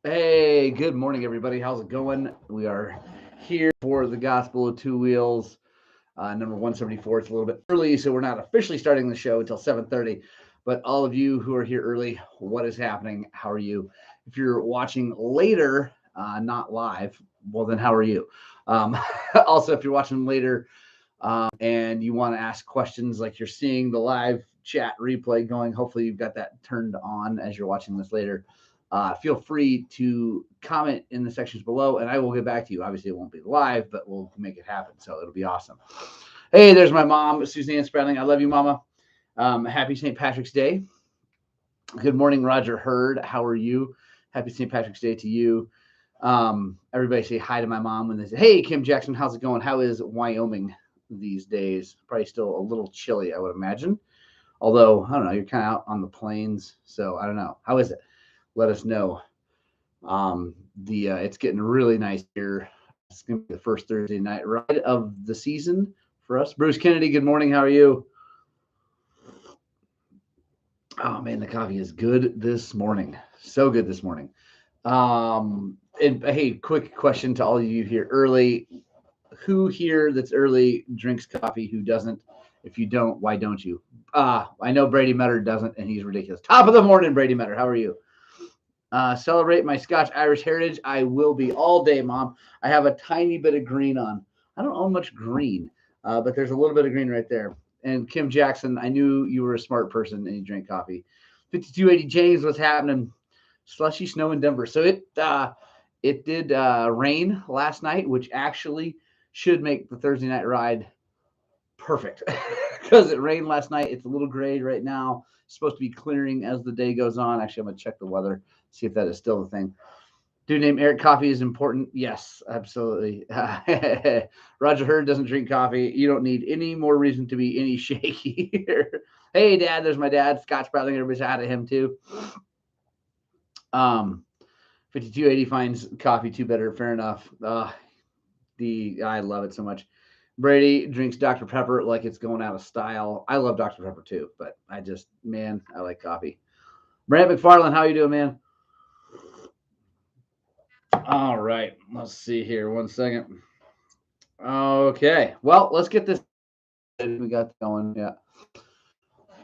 Hey, good morning, everybody. How's it going? We are here for the Gospel of Two Wheels, number 174. It's a little bit early, so we're not officially starting the show until 7:30. But all of you who are here early, what is happening? How are you? If you're watching later, not live, well, then how are you? Um, also, if you're watching later and you want to ask questions like you're seeing the live chat replay going, hopefully you've got that turned on as you're watching this later. Feel free to comment in the sections below and I will get back to you. Obviously, it won't be live, but we'll make it happen. So it'll be awesome. Hey, there's my mom, Suzanne Spradling. I love you, Mama. Happy St. Patrick's Day. Good morning, Roger Hurd. How are you? Happy St. Patrick's Day to you. Everybody say hi to my mom when they say, hey, Kim Jackson, how's it going? How is Wyoming these days? Probably still a little chilly, I would imagine. Although, I don't know, you're kind of out on the plains. So I don't know. How is it? Let us know. The It's getting really nice here. It's gonna be the first Thursday night ride of the season for us. Bruce Kennedy, good morning. How are you? Oh man, the coffee is good this morning. So good this morning. And hey, quick question to all of you here early. Who here that's early drinks coffee? Who doesn't? If you don't, why don't you? I know Brady Metter doesn't, and he's ridiculous. Top of the morning, Brady Metter. How are you? Celebrate my Scotch Irish heritage. I will be all day, Mom. I have a tiny bit of green on. I don't own much green, but there's a little bit of green right there. And Kim Jackson, I knew you were a smart person and you drank coffee. 5280 James, what's happening? Slushy snow in Denver. So it did rain last night, which actually should make the Thursday night ride perfect because it rained last night. It's a little gray right now. It's supposed to be clearing as the day goes on. Actually, I'm gonna check the weather, see if that is still the thing. Dude named Eric, coffee is important. Yes, absolutely. Roger Hurd doesn't drink coffee. You don't need any more reason to be any shaky here. Hey, Dad, there's my dad. Scott Sprouting, everybody's out of him too. Um, 5280 finds coffee too better. Fair enough. I love it so much. Brady drinks Dr. Pepper like it's going out of style. I love Dr. Pepper too, but man, I like coffee. Brant McFarland, how you doing, man? All right, let's see here. One second. Okay, well, let's get this. We got going. Yeah.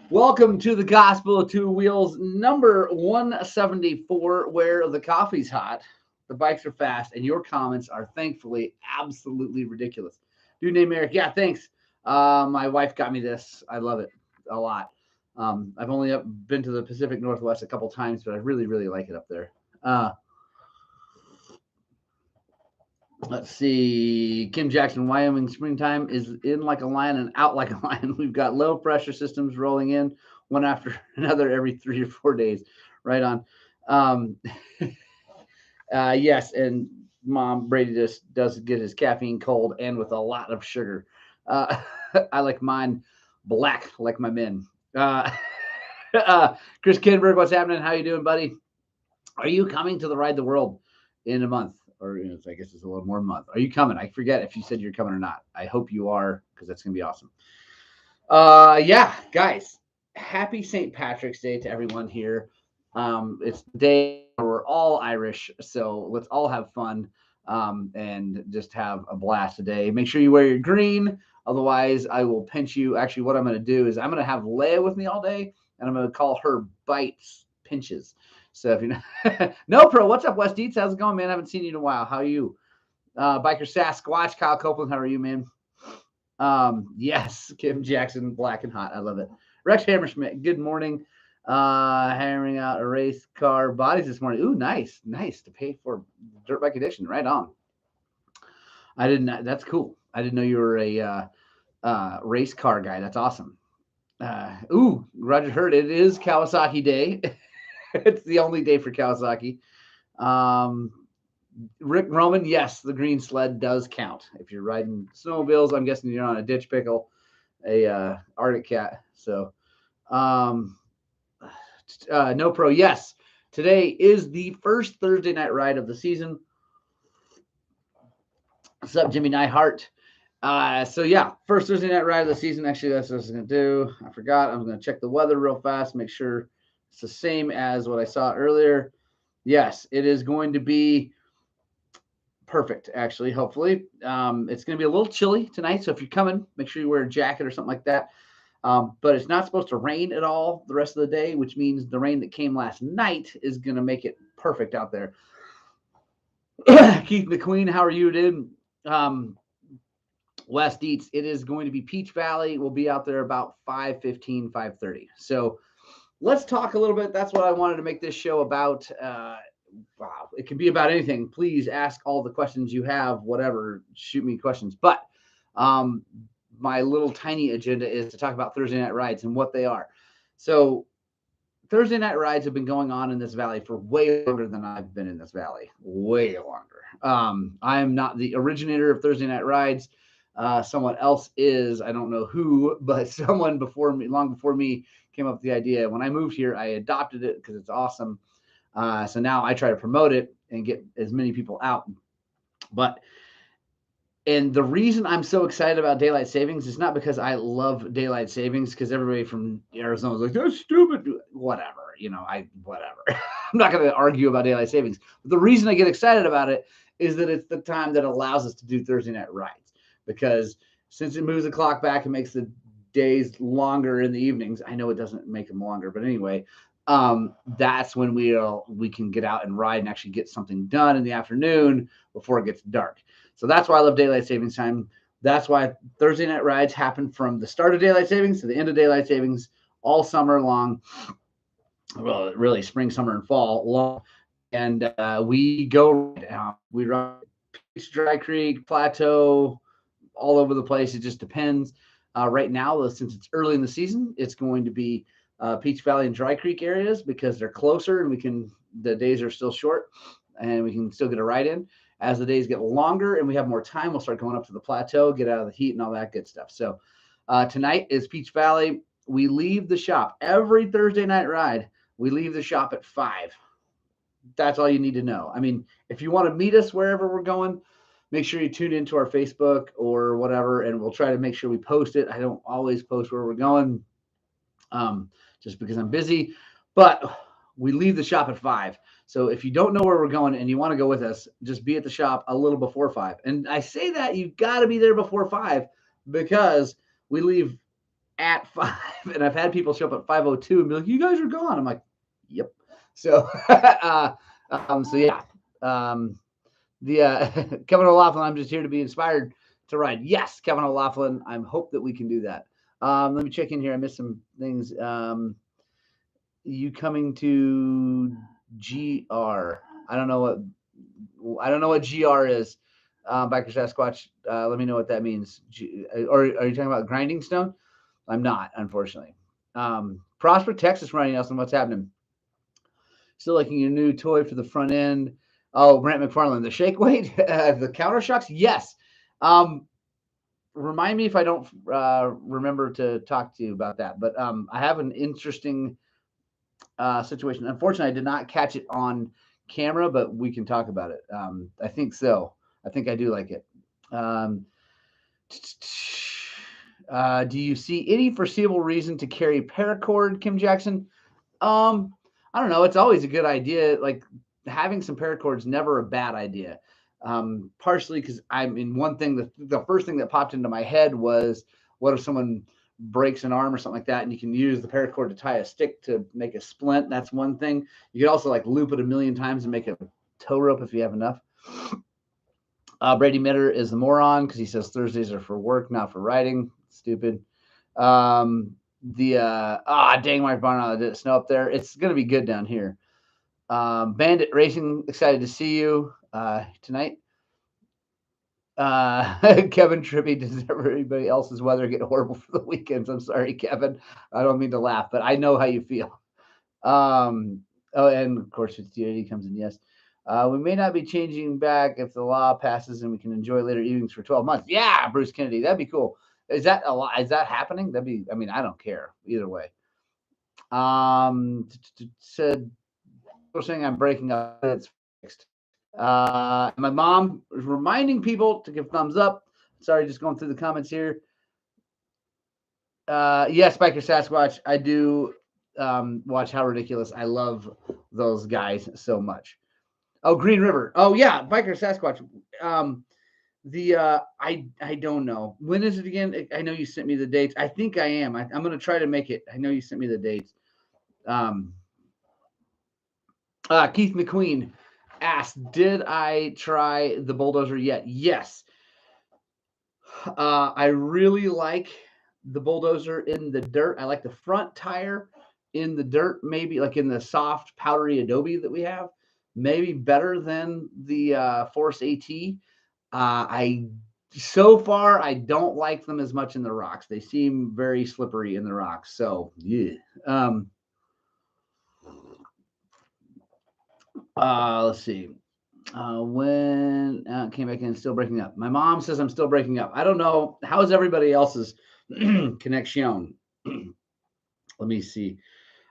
Welcome to the Gospel of Two Wheels, number 174, where the coffee's hot, the bikes are fast, and your comments are thankfully absolutely ridiculous. Dude named Eric, yeah, thanks. My wife got me this. I love it a lot. I've only been to the Pacific Northwest a couple times, but I really, really like it up there. Let's see. Kim Jackson, Wyoming springtime is in like a lion and out like a lion. We've got low pressure systems rolling in one after another every 3 or 4 days. Right on. Um, yes, and Mom Brady just does get his caffeine cold and with a lot of sugar. Uh, I like mine black, like my men. Chris Kidberg, what's happening? How you doing, buddy? Are you coming to the Ride the World in a month? Or I guess it's a little more than a month. Are you coming? I forget if you said you're coming or not. I hope you are because that's gonna be awesome. Yeah, guys, happy St. Patrick's Day to everyone here. It's the day where we're all Irish, so let's all have fun and just have a blast today. Make sure you wear your green, otherwise I will pinch you. Actually, what I'm going to do is I'm going to have Leia with me all day, and I'm going to call her bites pinches. So if you know, no pro, what's up, West Eats? How's it going, man? I haven't seen you in a while. How are you? Biker Sasquatch, Kyle Copeland, how are you, man? Yes, Kim Jackson, black and hot. I love it. Rex Hammerschmidt, good morning. Hammering out a race car bodies this morning. Ooh, nice, nice to pay for dirt bike edition. Right on. I didn't. That's cool. I didn't know you were a race car guy. That's awesome. Roger Hurd. It is Kawasaki Day. It's the only day for Kawasaki. Um, Rick Roman, yes, the green sled does count. If you're riding snowmobiles, I'm guessing you're on a ditch pickle, a Arctic Cat. So, um, no pro, yes. Today is the first Thursday night ride of the season. What's up, Jimmy Neihart? So yeah, first Thursday night ride of the season. Actually, that's what I was gonna do. I forgot. I'm gonna check the weather real fast, make sure it's the same as what I saw earlier. Yes, it is going to be perfect, actually, hopefully. It's going to be a little chilly tonight, so if you're coming, make sure you wear a jacket or something like that. But it's not supposed to rain at all the rest of the day, which means the rain that came last night is going to make it perfect out there. Keith McQueen, how are you, dude? West Eats, it is going to be Peach Valley. We'll be out there about 5:15, 5:30. So let's talk a little bit. That's what I wanted to make this show about. Wow, it can be about anything. Please ask all the questions you have, whatever, shoot me questions. But um, my little tiny agenda is to talk about Thursday night rides and what they are. So Thursday night rides have been going on in this valley for way longer than I've been in this valley. Way longer. I am not the originator of Thursday night rides. Someone else is. I don't know who, but someone before me, long before me, came up with the idea. When I moved here, I adopted it because it's awesome. So now I try to promote it and get as many people out. And the reason I'm so excited about daylight savings is not because I love daylight savings, because everybody from Arizona is like, that's stupid. Whatever, whatever. I'm not going to argue about daylight savings. But the reason I get excited about it is that it's the time that allows us to do Thursday night rides, because since it moves the clock back and makes the days longer in the evenings, I know it doesn't make them longer, but anyway, that's when we can get out and ride and actually get something done in the afternoon before it gets dark. So that's why I love daylight savings time. That's why Thursday night rides happen from the start of daylight savings to the end of daylight savings all summer long. Well, really spring, summer, and fall long. And we ride Peach, Dry Creek, Plateau, all over the place. It just depends. Right now, since it's early in the season, it's going to be Peach Valley and Dry Creek areas because they're closer and the days are still short and we can still get a ride in. As the days get longer and we have more time, we'll start going up to the plateau, get out of the heat and all that good stuff. So tonight is Peach Valley. We leave the shop every Thursday night ride. We leave the shop at 5. That's all you need to know. I mean, if you want to meet us wherever we're going, make sure you tune into our Facebook or whatever, and we'll try to make sure we post it. I don't always post where we're going just because I'm busy, but we leave the shop at 5. So if you don't know where we're going and you want to go with us, just be at the shop a little before 5. And I say that you've got to be there before 5 because we leave at 5. And I've had people show up at 5:02 and be like, "You guys are gone." I'm like, "Yep." So, so yeah. Kevin O'Laughlin, I'm just here to be inspired to ride. Yes, Kevin O'Laughlin. I hope that we can do that. Let me check in here. I missed some things. You coming to GR? I don't know what GR is. Biker Sasquatch. Let me know what that means. Or are you talking about Grinding Stone? I'm not, unfortunately. Prosper, Texas, Ronnie Nelson. What's happening? Still liking your new toy for the front end. Oh, Brent McFarland, the shake weight, the counter shocks. Yes. Remind me if I don't remember to talk to you about that. But I have an interesting situation. Unfortunately, I did not catch it on camera, but we can talk about it. I think so. I think I do like it. Do you see any foreseeable reason to carry paracord, Kim Jackson? I don't know. It's always a good idea. Like having some paracord is never a bad idea. Partially because one thing, the first thing that popped into my head was, what if someone breaks an arm or something like that, and you can use the paracord to tie a stick to make a splint. That's one thing. You could also like loop it a million times and make a tow rope if you have enough. Brady Mitter is the moron because he says Thursdays are for work, not for riding. Stupid. Dang my barn, did it snow up there? It's gonna be good down here. Bandit Racing, excited to see you tonight. Kevin Trippy, does everybody else's weather get horrible for the weekends? I'm sorry, Kevin. I don't mean to laugh, but I know how you feel. And of course, if DID comes in, yes. We may not be changing back if the law passes and we can enjoy later evenings for 12 months. Yeah, Bruce Kennedy, that'd be cool. Is that a lot? Is that happening? I don't care either way. Said, saying I'm breaking up. It's fixed. My mom is reminding people to give thumbs up. Sorry, just going through the comments here. Yes, Biker Sasquatch. I do watch How Ridiculous. I love those guys so much. Oh, Green River. Oh yeah, Biker Sasquatch. I don't know. When is it again? I know you sent me the dates. I think I am. I'm gonna try to make it. I know you sent me the dates. Keith McQueen asked, "Did I try the bulldozer yet?" Yes. I really like the bulldozer in the dirt. I like the front tire in the dirt, maybe like in the soft powdery adobe that we have, maybe better than the Force AT. I so far I don't like them as much in the rocks. They seem very slippery in the rocks. So yeah. Let's see. When came back in, still breaking up. My mom says I'm still breaking up. I don't know. How is everybody else's connection? Let me see.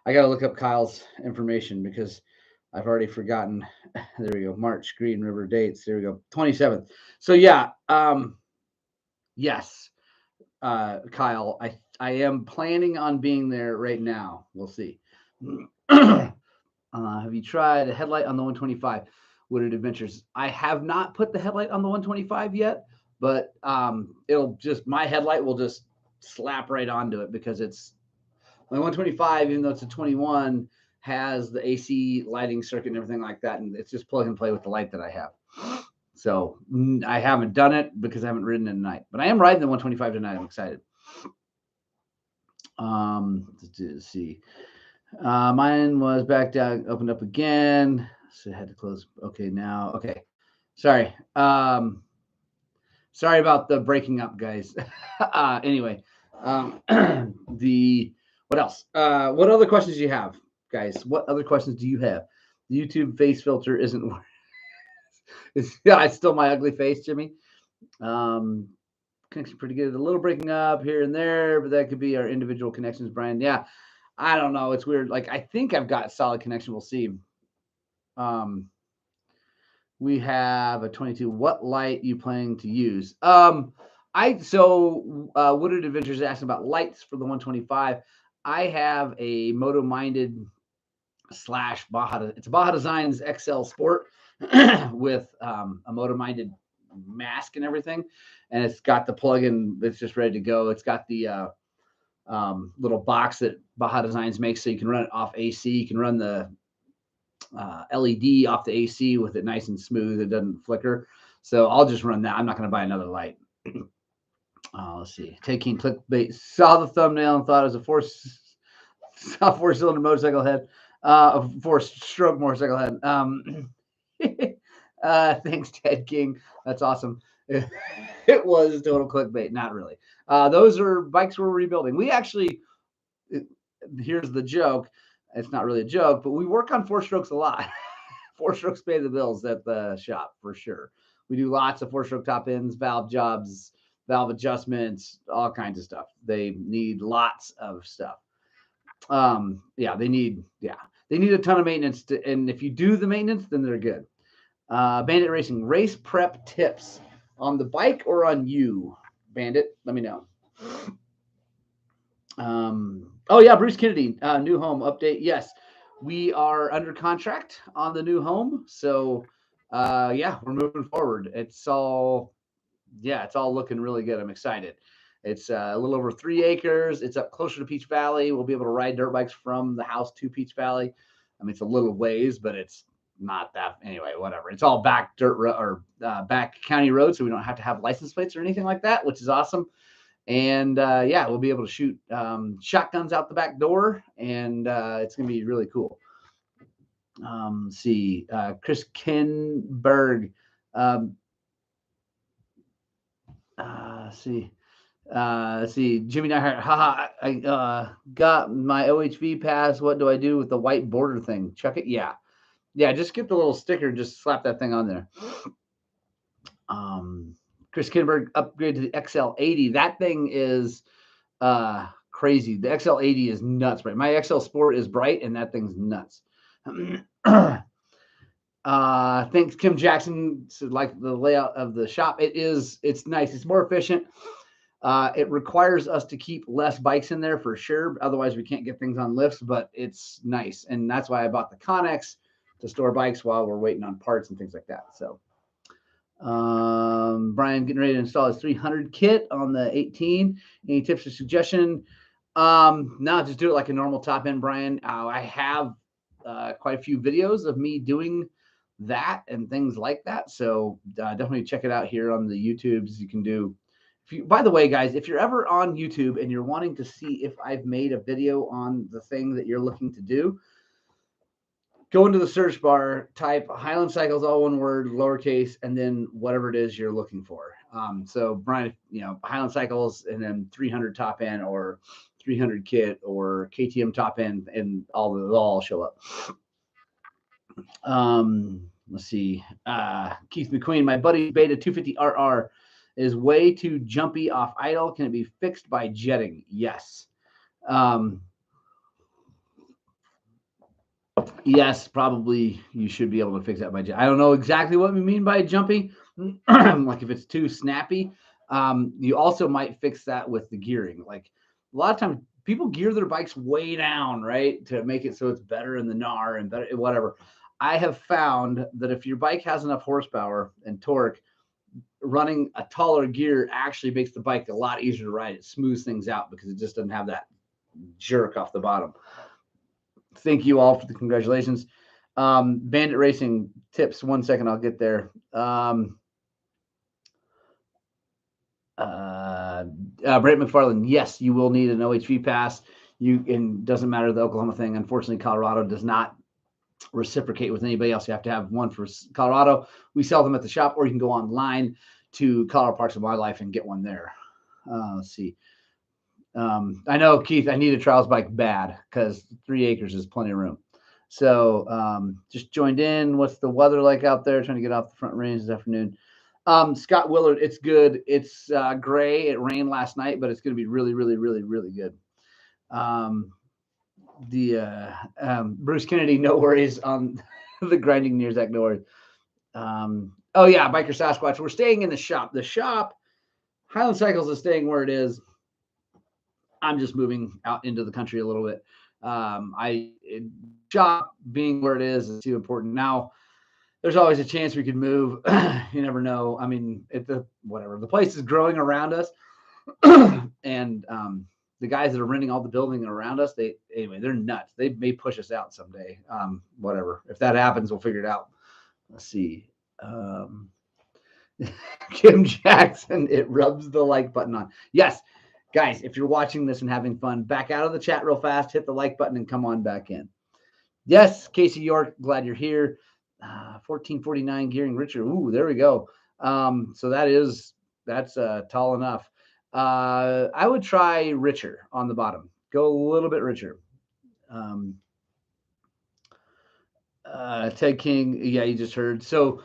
I got to look up Kyle's information because I've already forgotten. There we go. March Green River dates. There we go. 27th. So yeah. Yes. Kyle, I am planning on being there right now. We'll see. Have you tried a headlight on the 125 Wooded Adventures? I have not put the headlight on the 125 yet, but it'll just, my headlight will just slap right onto it because it's my 125, even though it's a 21, has the AC lighting circuit and everything like that, and it's just plug and play with the light that I have. So I haven't done it because I haven't ridden it tonight, but I am riding the 125 tonight. I'm excited. Let's see. Mine was back down, opened up again. So I had to close. Okay, now. Okay. Sorry. Sorry about the breaking up, guys. Anyway, what else? What other questions do you have, guys? What other questions do you have? The YouTube face filter isn't working. Yeah, it's still my ugly face, Jimmy. Connection pretty good. A little breaking up here and there, but that could be our individual connections, Brian. Yeah. I don't know. It's weird. Like, I think I've got solid connection. We'll see. We have a 22. What light you planning to use? Wooded Adventures asking about lights for the 125. I have a Moto Minded / Baja. It's a Baja Designs XL Sport with a Moto Minded mask and everything, and it's got the plug-in that's just ready to go. It's got the little box that Baja Designs makes, so you can run it off AC. You can run the LED off the AC with it nice and smooth. It doesn't flicker. So I'll just run that. I'm not going to buy another light. Let's see. Taking clickbait. Saw the thumbnail and thought it was a four-cylinder motorcycle head. A four-stroke motorcycle head. Thanks, Ted King. That's awesome. It was total clickbait. Not really. Those are bikes we're rebuilding. We actually, here's the joke. It's not really a joke, but we work on four strokes a lot. Four strokes pay the bills at the shop for sure. We do lots of four-stroke top ends, valve jobs, valve adjustments, all kinds of stuff. They need lots of stuff. They need a ton of maintenance. And if you do the maintenance, then they're good. Bandit Racing, race prep tips on the bike or on you, Bandit? Let me know. Bruce Kennedy, new home update. Yes, we are under contract on the new home. So, we're moving forward. It's all looking really good. I'm excited. It's a little over 3 acres. It's up closer to Peach Valley. We'll be able to ride dirt bikes from the house to Peach Valley. I mean, it's a little ways, but it's not that anyway, whatever. It's all back dirt or back county road. So we don't have to have license plates or anything like that, which is awesome. And we'll be able to shoot shotguns out the back door, and it's going to be really cool. Chris Kinberg. Jimmy Nyhart. Haha, I got my OHV pass. What do I do with the white border thing? Chuck it? Yeah. Just get the little sticker. Just slap that thing on there. Chris Kinberg upgrade to the XL80. That thing is crazy. The XL80 is nuts, right? My XL Sport is bright, and that thing's nuts. Thanks, Kim Jackson. So like the layout of the shop, it's nice. It's more efficient. It requires us to keep less bikes in there for sure. Otherwise, we can't get things on lifts, but it's nice. And that's why I bought the Connex to store bikes while we're waiting on parts and things like that. So Brian getting ready to install his 300 kit on the 18. Any tips or suggestion? No, just do it like a normal top end, Brian. I have quite a few videos of me doing that and things like that. So definitely check it out here on the YouTubes. You can do. By the way, guys, if you're ever on YouTube and you're wanting to see if I've made a video on the thing that you're looking to do, go into the search bar, type Highland Cycles, all one word, lowercase, and then whatever it is you're looking for. So Brian, Highland Cycles and then 300 top end or 300 kit or KTM top end, and they'll all show up. Let's see. Keith McQueen, my buddy Beta 250 RR is way too jumpy off idle. Can it be fixed by jetting? Yes. Yes, probably you should be able to fix that by jet. I don't know exactly what we mean by jumpy. Like if it's too snappy. You also might fix that with the gearing. Like a lot of times people gear their bikes way down, right? To make it so it's better in the gnar and better, whatever. I have found that if your bike has enough horsepower and torque, running a taller gear actually makes the bike a lot easier to ride. It smooths things out because it just doesn't have that jerk off the bottom. Thank you all for the congratulations. Bandit Racing tips. 1 second, I'll get there. Brent McFarland, yes, you will need an OHV pass. And doesn't matter the Oklahoma thing. Unfortunately, Colorado does not reciprocate with anybody else. You have to have one for Colorado. We sell them at the shop, or you can go online to Colorado Parks and Wildlife and get one there. Let's see. I know, Keith, I need a trials bike bad because 3 acres is plenty of room. So just joined in. What's the weather like out there? Trying to get off the front range this afternoon. Scott Willard, it's good. It's gray. It rained last night, but it's going to be really, really, really, really good. Bruce Kennedy, no worries on the grinding near Zach, no worries. Oh yeah, Biker Sasquatch. We're staying in the shop. The shop, Highland Cycles, is staying where it is. I'm just moving out into the country a little bit. Shop being where it is too important. Now, there's always a chance we could move. You never know. I mean, the place is growing around us, and the guys that are renting all the building around us, they're nuts. They may push us out someday. Whatever. If that happens, we'll figure it out. Let's see. Kim Jackson, it rubs the like button on. Yes. Guys, if you're watching this and having fun, back out of the chat real fast, hit the like button and come on back in. Yes, Casey York, glad you're here. 1449 gearing Richard. Ooh, there we go. So that's tall enough. I would try richer on the bottom. Go a little bit richer. Ted King, yeah, you just heard. So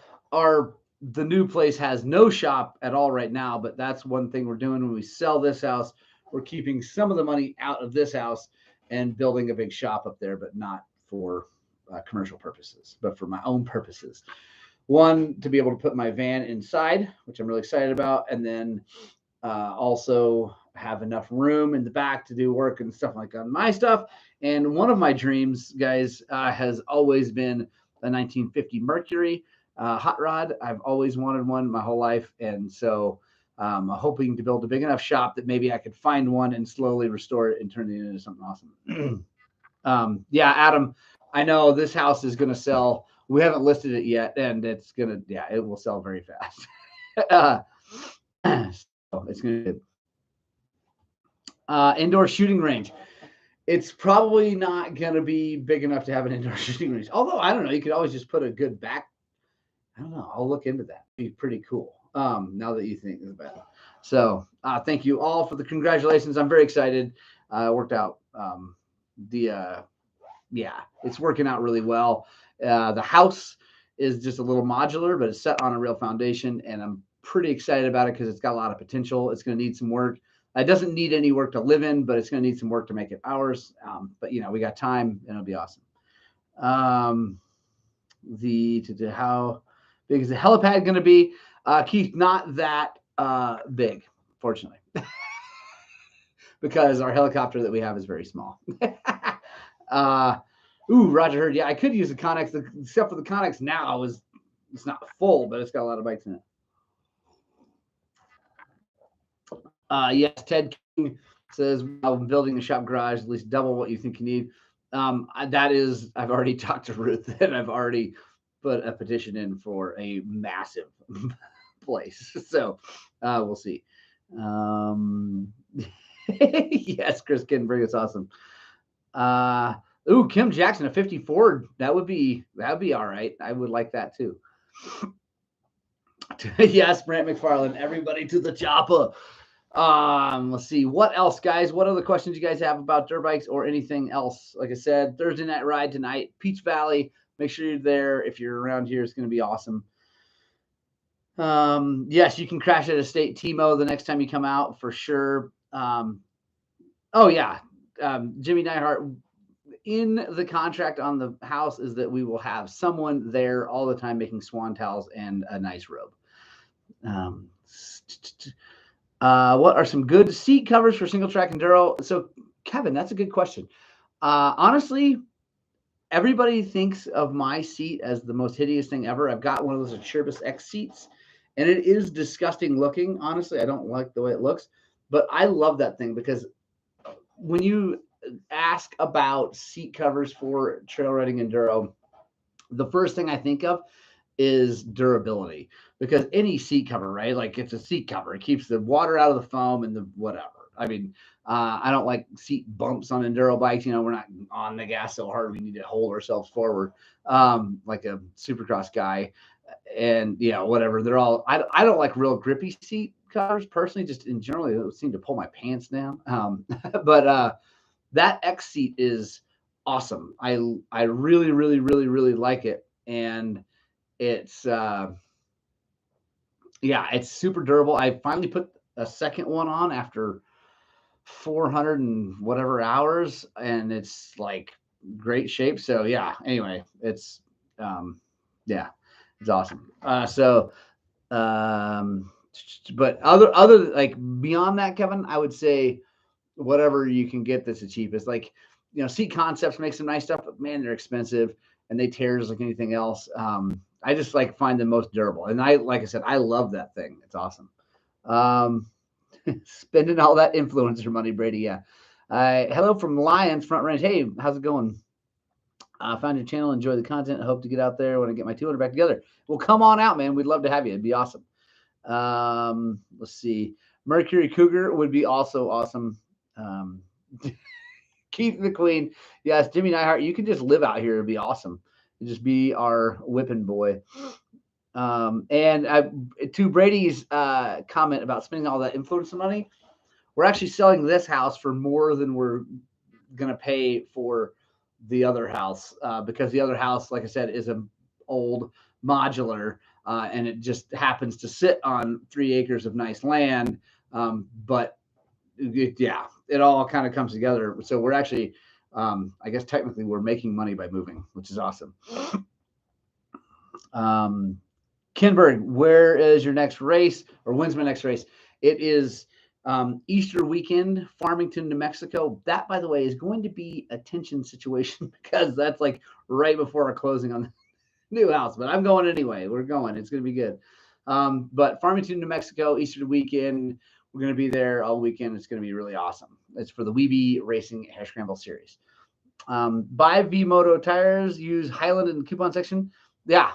the new place has no shop at all right now, but that's one thing we're doing when we sell this house. We're keeping some of the money out of this house and building a big shop up there, but not for commercial purposes, but for my own purposes. One, to be able to put my van inside, which I'm really excited about, and then also have enough room in the back to do work and stuff like on my stuff. And one of my dreams, guys, has always been a 1950 Mercury hot rod. I've always wanted one my whole life, and so I'm hoping to build a big enough shop that maybe I could find one and slowly restore it and turn it into something awesome. Yeah, Adam, I know this house is going to sell. We haven't listed it yet, and it will sell very fast. So it's going to be indoor shooting range. It's probably not going to be big enough to have an indoor shooting range. Although, I don't know, you could always just put a good back. I don't know. I'll look into that. It'd be pretty cool. Now that you think about it. So thank you all for the congratulations. I'm very excited. Worked out. It's working out really well. The house is just a little modular, but it's set on a real foundation, and I'm pretty excited about it because it's got a lot of potential. It's going to need some work. It doesn't need any work to live in, but it's going to need some work to make it ours. But we got time, and it'll be awesome. How big is the helipad going to be? Keith, not that big, fortunately. because our helicopter that we have is very small. Roger Hurd. Yeah, I could use the Connex, except for the Connex now it's not full, but it's got a lot of bikes in it. Yes, Ted King says, I'm building a shop garage, at least double what you think you need. I've already talked to Ruth, and I've already put a petition in for a massive place. So we'll see. Yes, Chris Kinberg is awesome. Kim Jackson, a 54. That would be all right. I would like that too. Yes, Brant McFarland, everybody to the chopper. Let's see. What else, guys? What other questions you guys have about dirt bikes or anything else? Like I said, Thursday night ride tonight, Peach Valley. Make sure you're there. If you're around here, it's going to be awesome. Yes, you can crash at Estate Timo the next time you come out for sure. Jimmy Neihart, in the contract on the house is that we will have someone there all the time making swan towels and a nice robe. What are some good seat covers for single track enduro? So, Kevin, that's a good question. Honestly, everybody thinks of my seat as the most hideous thing ever. I've got one of those Cherbis X seats, and it is disgusting looking. Honestly, I don't like the way it looks, but I love that thing because when you ask about seat covers for trail riding enduro, the first thing I think of is durability, because any seat cover, right? Like, it's a seat cover. It keeps the water out of the foam and the whatever. I mean, I don't like seat bumps on enduro bikes. You know, we're not on the gas so hard we need to hold ourselves forward like a supercross guy. And whatever. They're all. I don't like real grippy seat covers personally. Just in general, it seem to pull my pants down. But that X seat is awesome. I really, really, really, really like it, and it's it's super durable. I finally put a second one on after 400 and whatever hours, and it's like great shape. So anyway, it's it's awesome. But other like beyond that, Kevin, I would say whatever you can get that's the cheapest. Like, Seat Concepts make some nice stuff, but man, they're expensive and they tear just like anything else. I just find them most durable, and like I said, I love that thing. It's awesome. Spending all that influencer money, Brady. Yeah. Hello from Lions Front Range. Hey, how's it going? Found your channel, enjoy the content. I hope to get out there when I get my 200 back together. Well, come on out, man. We'd love to have you. It'd be awesome. Let's see. Mercury Cougar would be also awesome. Keith McQueen. Yes, Jimmy Neihart. You can just live out here. It'd be awesome. You'd just be our whipping boy. And to Brady's comment about spending all that influencer money, we're actually selling this house for more than we're going to pay for the other house, because the other house, like I said, is an old modular, and it just happens to sit on 3 acres of nice land. But it all kind of comes together. So we're actually, I guess technically we're making money by moving, which is awesome. Kinberg, where is your next race, or when's my next race? It is Easter weekend, Farmington, New Mexico. That, by the way, is going to be a tension situation because that's like right before our closing on the new house. But I'm going anyway. We're going. It's going to be good. But Farmington, New Mexico, Easter weekend. We're going to be there all weekend. It's going to be really awesome. It's for the Weeby Racing Hair Scramble Series. Buy V-Moto tires. Use Highland in the coupon section. Yeah.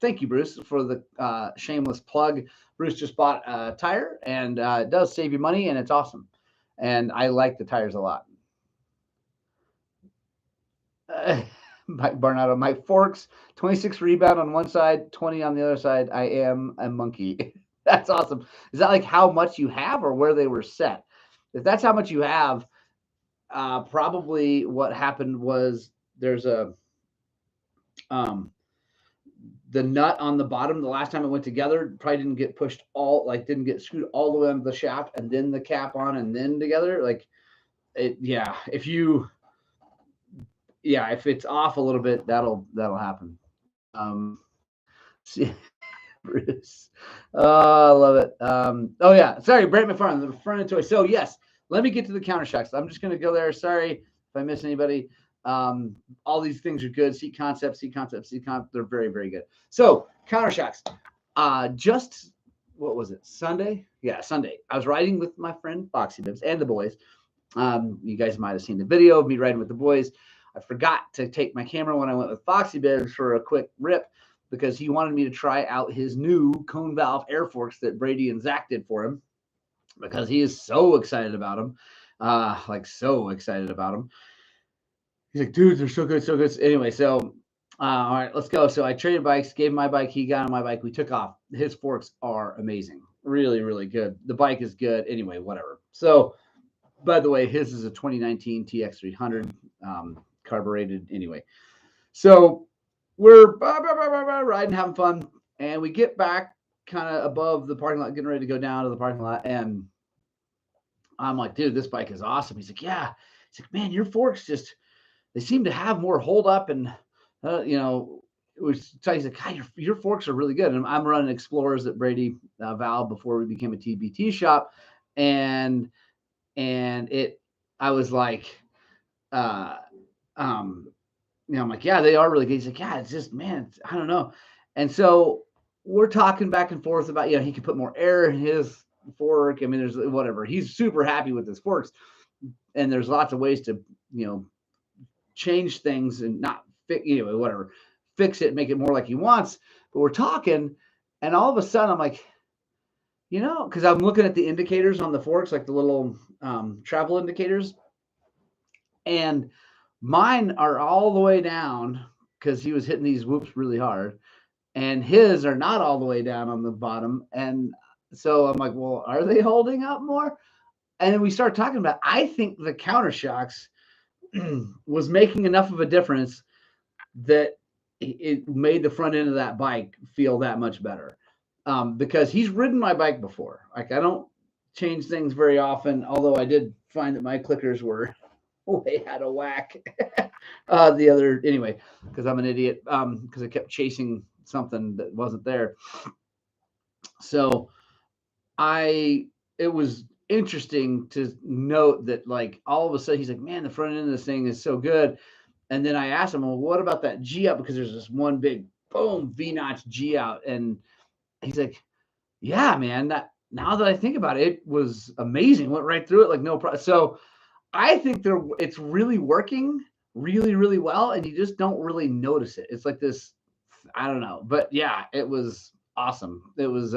Thank you, Bruce, for the shameless plug. Bruce just bought a tire, and it does save you money, and it's awesome. And I like the tires a lot. Mike Barnado, my forks, 26 rebound on one side, 20 on the other side. I am a monkey. That's awesome. Is that like how much you have or where they were set? If that's how much you have, probably what happened was there's a the nut on the bottom the last time it went together probably didn't get pushed didn't get screwed all the way onto the shaft and then the cap on and then together. Like it, if it's off a little bit, that'll happen. See, Bruce. Oh, I love it. Sorry, Brent McFarland, the front end toy. So yes, let me get to the counter shocks. I'm just going to go there. Sorry if I miss anybody. All these things are good. Seat concepts. They're very, very good. So counter shocks. Just what was it? Sunday? Yeah, Sunday. I was riding with my friend Foxy Bibs and the boys. You guys might have seen the video of me riding with the boys. I forgot to take my camera when I went with Foxy Bibs for a quick rip because he wanted me to try out his new cone valve air forks that Brady and Zach did for him because he is so excited about them. Like so excited about them. He's like, dude, they're so good, so good. Anyway, so all right, let's go. So I traded bikes, gave him my bike, he got on my bike, we took off. His forks are amazing, really, really good. The bike is good. Anyway, whatever. So, by the way, his is a 2019 TX300, carbureted. Anyway, so we're riding, having fun, and we get back kind of above the parking lot, getting ready to go down to the parking lot, and I'm like, dude, this bike is awesome. He's like, yeah. He's like, man, your forks just they seem to have more hold up and it was he's like, God, your forks are really good. And I'm running Explorers that Brady valved before we became a TBT shop, and I was like, I'm like, yeah, they are really good. He's like, yeah, it's just, man, I don't know. And so we're talking back and forth about, he could put more air in his fork. I mean, there's whatever. He's super happy with his forks, and there's lots of ways to, change things and not whatever, fix it, make it more like he wants. But we're talking, and all of a sudden I'm like, because I'm looking at the indicators on the forks, like the little travel indicators, and mine are all the way down because he was hitting these whoops really hard, and his are not all the way down on the bottom. And so I'm like, well, are they holding up more? And then we start talking about, I think the counter shocks was making enough of a difference that it made the front end of that bike feel that much better. Because he's ridden my bike before. Like, I don't change things very often, although I did find that my clickers were way out of whack anyway, because I'm an idiot, because I kept chasing something that wasn't there. So it was interesting to note that, like, all of a sudden he's like, man, the front end of this thing is so good. And then I asked him, well, what about that G out? Because there's this one big boom V-notch G out. And he's like, yeah, man, that now that I think about it, it was amazing. Went right through it like no problem. So I think it's really working really, really well, and you just don't really notice it. It's like this, I don't know. But yeah, it was awesome. It was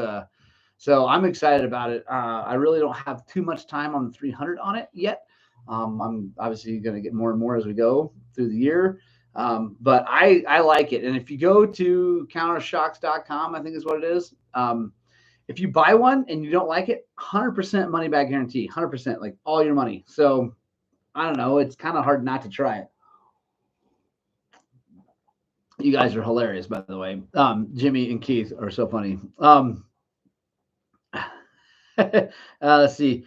so I'm excited about it. I really don't have too much time on the 300 on it yet. I'm obviously going to get more and more as we go through the year. But I like it. And if you go to countershocks.com, I think is what it is. If you buy one and you don't like it, 100% money back guarantee, 100%, like all your money. So I don't know. It's kind of hard not to try it. You guys are hilarious, by the way. Jimmy and Keith are so funny. Let's see.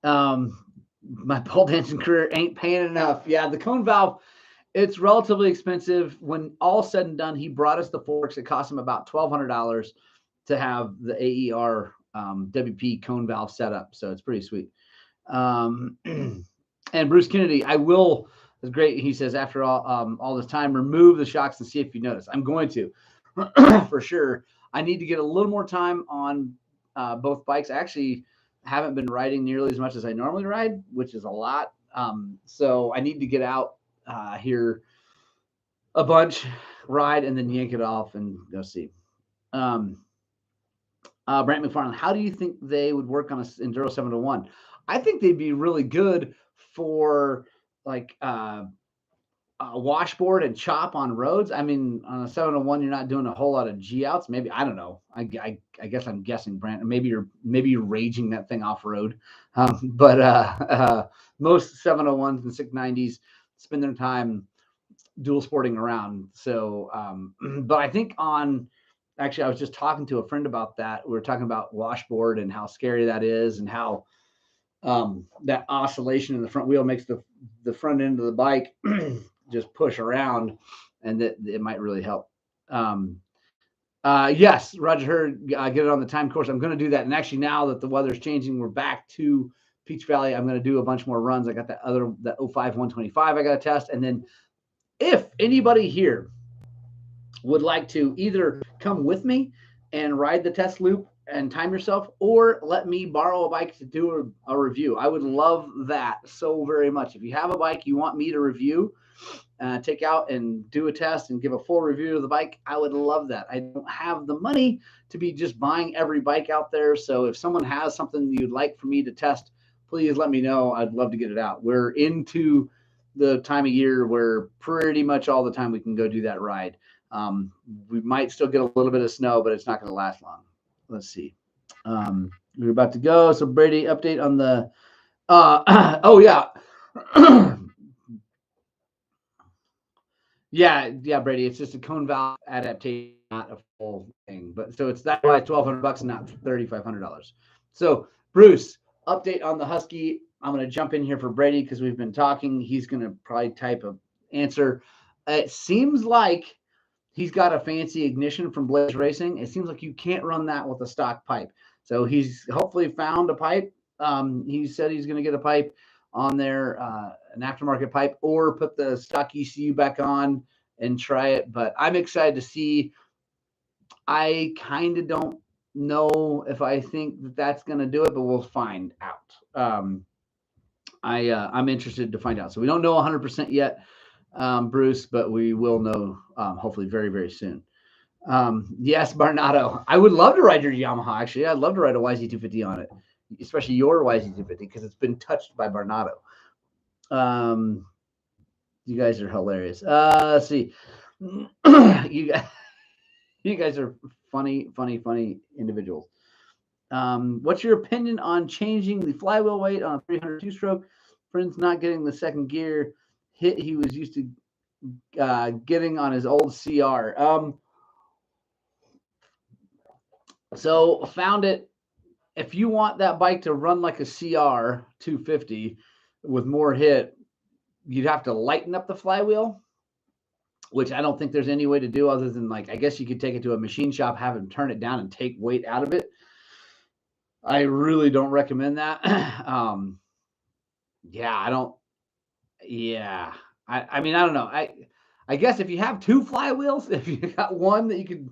My pole dancing career ain't paying enough. Yeah, the cone valve, it's relatively expensive. When all said and done, he brought us the forks. It cost him about $1,200 to have the AER WP cone valve set up. So it's pretty sweet. And Bruce Kennedy, it's great. He says, after all this time, remove the shocks and see if you notice. I'm going to, for sure. I need to get a little more time on both bikes. I actually haven't been riding nearly as much as I normally ride, which is a lot. So I need to get out here a bunch, ride, and then yank it off and go see. Brant McFarland, how do you think they would work on an Enduro 701? I think they'd be really good for like a washboard and chop on roads. I mean, on a 701, you're not doing a whole lot of G outs. Maybe, I don't know. I guess I'm guessing, Brant. Maybe you're raging that thing off road. But most 701s and 690s spend their time dual sporting around. So, but I think actually, I was just talking to a friend about that. We were talking about washboard and how scary that is, and how that oscillation in the front wheel makes the front end of the bike just push around, and that it might really help. Yes, Roger Hurd, get it on the time course. I'm going to do that. And actually, now that the weather's changing, we're back to Peach Valley, I'm going to do a bunch more runs. I got that 05 125 I got to test. And then if anybody here would like to either come with me and ride the test loop and time yourself, or let me borrow a bike to do a review, I would love that so very much. If you have a bike you want me to review, take out and do a test and give a full review of the bike, I would love that. I don't have the money to be just buying every bike out there. So if someone has something you'd like for me to test, please let me know. I'd love to get it out. We're into the time of year where pretty much all the time we can go do that ride. We might still get a little bit of snow, but it's not going to last long. Let's see. We're about to go. So Brady, update on the, oh yeah. Yeah, Brady. It's just a cone valve adaptation, not a full thing. But so it's that's why it's $1,200 and not $3,500. So Bruce, update on the Husky. I'm going to jump in here for Brady because we've been talking. He's going to probably type an answer. It seems like he's got a fancy ignition from Blaze Racing. It seems like you can't run that with a stock pipe. So he's hopefully found a pipe. He said he's going to get a pipe on there, an aftermarket pipe, or put the stock ECU back on and try it. But I'm excited to see. I kind of don't know if I think that that's going to do it, but we'll find out. I'm interested to find out. So we don't know 100% yet, Bruce, but we will know hopefully very, very soon. Yes, Barnado. I would love to ride your Yamaha, actually. I'd love to ride a YZ250 on it, especially your YZ250, because it's been touched by Barnado. You guys are hilarious. Let's see. You guys are funny individuals. What's your opinion on changing the flywheel weight on a 302 stroke? Friends not getting the second gear hit he was used to getting on his old CR. So found it. If you want that bike to run like a CR 250 with more hit, you'd have to lighten up the flywheel, which I don't think there's any way to do other than, like, I guess you could take it to a machine shop, have them turn it down and take weight out of it. I really don't recommend that. I mean, I don't know. I guess if you have two flywheels, if you got one that you could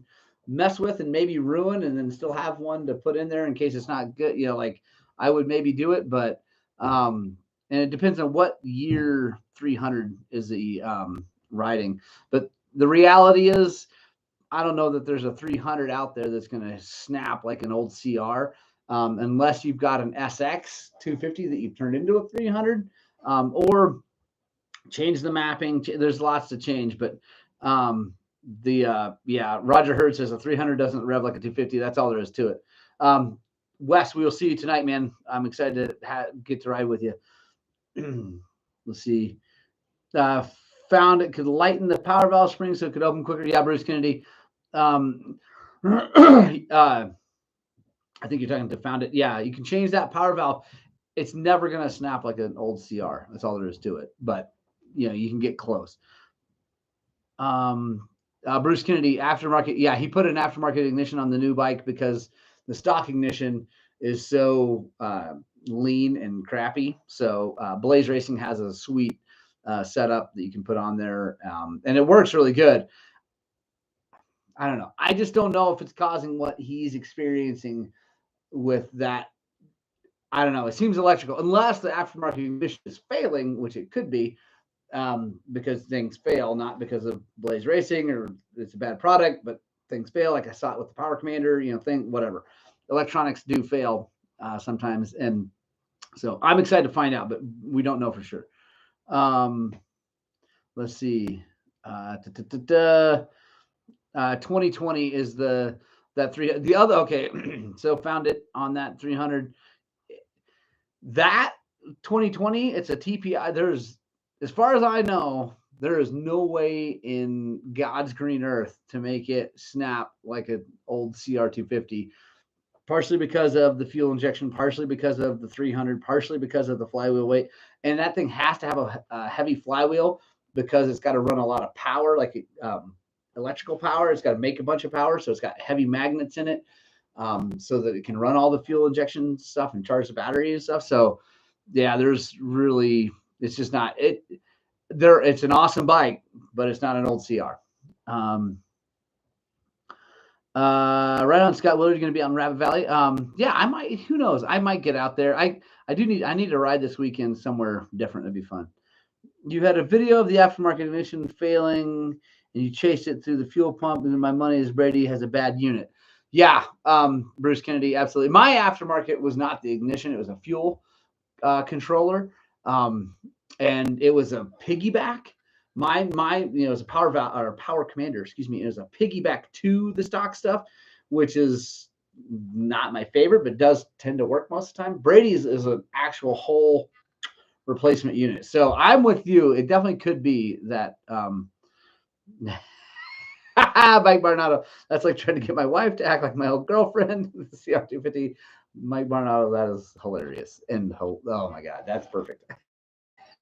mess with and maybe ruin, and then still have one to put in there in case it's not good, like, I would maybe do it. But and it depends on what year 300 is the riding. But the reality is, I don't know that there's a 300 out there that's going to snap like an old CR, unless you've got an SX 250 that you've turned into a 300, or change the mapping. There's lots to change, but Roger Hurd says a 300 doesn't rev like a 250. That's all there is to it. Wes, we will see you tonight, man. I'm excited to get to ride with you. Let's see. Found it could lighten the power valve spring so it could open quicker. Yeah, Bruce Kennedy. I think you're talking to found it. Yeah, you can change that power valve. It's never going to snap like an old CR. That's all there is to it. But, you can get close. Bruce Kennedy, aftermarket. Yeah, he put an aftermarket ignition on the new bike because the stock ignition is so lean and crappy. So Blaze Racing has a sweet setup that you can put on there, and it works really good. I don't know. I just don't know if it's causing what he's experiencing with that. I don't know. It seems electrical, unless the aftermarket ignition is failing, which it could be, because things fail, not because of Blaze Racing or it's a bad product, but things fail. Like I saw it with the Power Commander, whatever. Electronics do fail sometimes. And so I'm excited to find out, but we don't know for sure. Let's see. 2020 is the other. Okay. So found it on that 300. That 2020, it's a TPI. As far as I know, there is no way in God's green earth to make it snap like an old CR250, partially because of the fuel injection, partially because of the 300, partially because of the flywheel weight. And that thing has to have a heavy flywheel because it's got to run a lot of power, like electrical power. It's got to make a bunch of power. So it's got heavy magnets in it, so that it can run all the fuel injection stuff and charge the battery and stuff. So yeah, there's really, it's just not it. There, it's an awesome bike, but it's not an old CR. Um, right on, Scott Willard, going to be on Rabbit Valley. Yeah, I might. Who knows? I might get out there. I need to ride this weekend somewhere different. That'd be fun. You had a video of the aftermarket ignition failing, and you chased it through the fuel pump. And my money is Brady has a bad unit. Yeah, Bruce Kennedy, absolutely. My aftermarket was not the ignition; it was a fuel controller, and it was a piggyback. My it was a power commander, excuse me. It was a piggyback to the stock stuff, which is not my favorite, but does tend to work most of the time. Brady's is an actual whole replacement unit. So I'm with you. It definitely could be that. Mike Barnado. That's like trying to get my wife to act like my old girlfriend. The CR250. Mike Barnado. That is hilarious. And oh my God, that's perfect.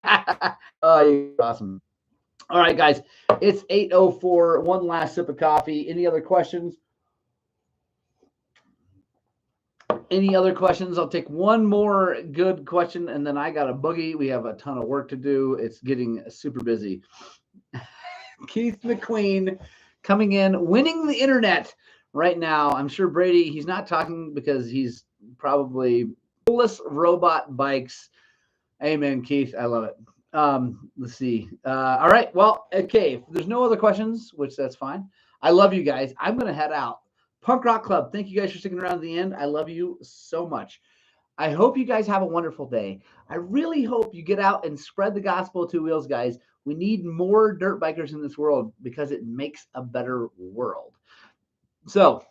Oh, you're awesome. All right, guys. It's 8:04. One last sip of coffee. Any other questions? Any other questions? I'll take one more good question, and then I got a boogie. We have a ton of work to do. It's getting super busy. Keith McQueen coming in, winning the internet right now. I'm sure Brady, he's not talking because he's probably coolest robot bikes. Amen, Keith. I love it. Let's see. All right. Well, okay. If there's no other questions, which that's fine. I love you guys. I'm going to head out. Punk Rock Club, thank you guys for sticking around to the end. I love you so much. I hope you guys have a wonderful day. I really hope you get out and spread the gospel of two wheels, guys. We need more dirt bikers in this world because it makes a better world. So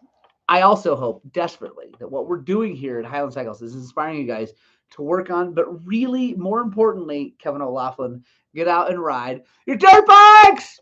I also hope desperately that what we're doing here at Highland Cycles is inspiring you guys to work on, but really, more importantly, Kevin O'Laughlin, get out and ride your dirt bikes!